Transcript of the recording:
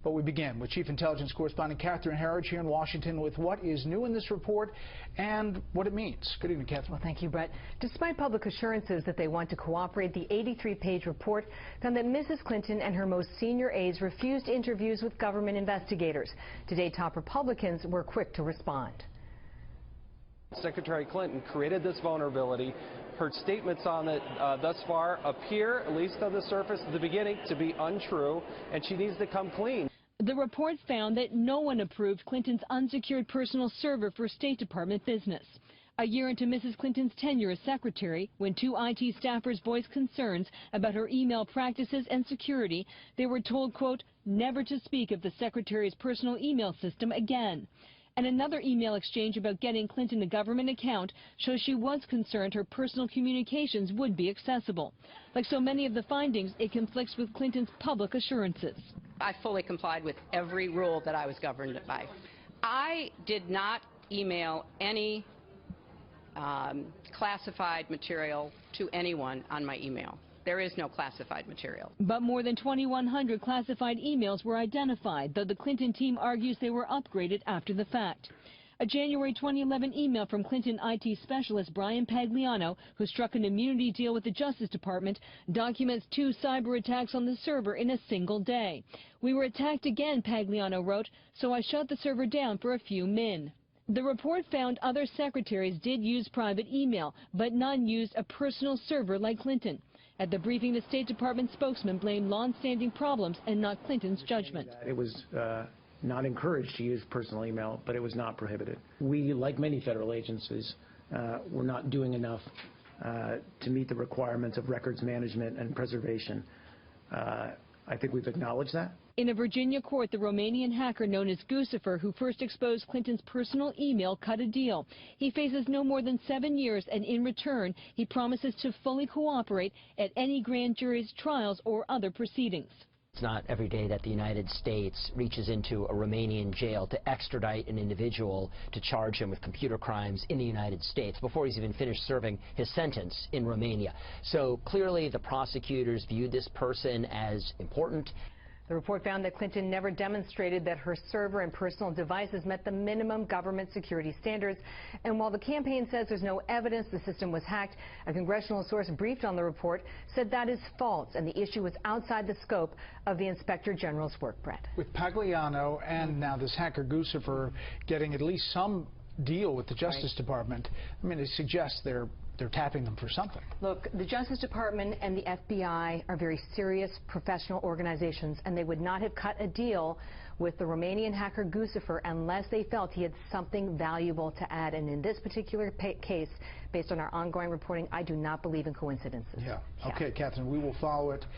But we begin with Chief Intelligence Correspondent Catherine Herridge here in Washington with what is new in this report and what it means. Good evening, Catherine. Well, thank you, Brett. Despite public assurances that they want to cooperate, the 83-page report found that Mrs. Clinton and her most senior aides refused interviews with government investigators. Today, top Republicans were quick to respond. Secretary Clinton created this vulnerability. Her statements on it thus far appear, at least on the surface at the beginning, to be untrue, and she needs to come clean. The report found that no one approved Clinton's unsecured personal server for State Department business. A year into Mrs. Clinton's tenure as secretary, when two IT staffers voiced concerns about her email practices and security, they were told, quote, never to speak of the secretary's personal email system again. And another email exchange about getting Clinton a government account shows she was concerned her personal communications would be accessible. Like so many of the findings, it conflicts with Clinton's public assurances. I fully complied with every rule that I was governed by. I did not email any classified material to anyone on my email. There is no classified material. But more than 2,100 classified emails were identified, though the Clinton team argues they were upgraded after the fact. A January 2011 email from Clinton IT specialist Brian Pagliano, who struck an immunity deal with the Justice Department, documents 2 cyber attacks on the server in a single day. We were attacked again, Pagliano wrote, so I shut the server down for a few min. The report found other secretaries did use private email, but none used a personal server like Clinton. At the briefing, the State Department spokesman blamed long-standing problems and not Clinton's judgment. It was not encouraged to use personal email, but it was not prohibited. We, like many federal agencies, were not doing enough to meet the requirements of records management and preservation. I think we've acknowledged that. In a Virginia court, the Romanian hacker known as Guccifer, who first exposed Clinton's personal email, cut a deal. He faces no more than 7 years, and in return, he promises to fully cooperate at any grand jury's trials or other proceedings. It's not every day that the United States reaches into a Romanian jail to extradite an individual to charge him with computer crimes in the United States before he's even finished serving his sentence in Romania. So clearly the prosecutors viewed this person as important. The report found that Clinton never demonstrated that her server and personal devices met the minimum government security standards. And while the campaign says there's no evidence the system was hacked, a congressional source briefed on the report said that is false and the issue was outside the scope of the Inspector General's work, Brett. With Pagliano and now this hacker Guccifer getting at least some deal with the Justice Department, I mean, it suggests they're tapping them for something. Look, the Justice Department and the FBI are very serious professional organizations, and they would not have cut a deal with the Romanian hacker Guccifer unless they felt he had something valuable to add. And in this particular case, based on our ongoing reporting, I do not believe in coincidences. Yeah. Okay, Catherine, we will follow it.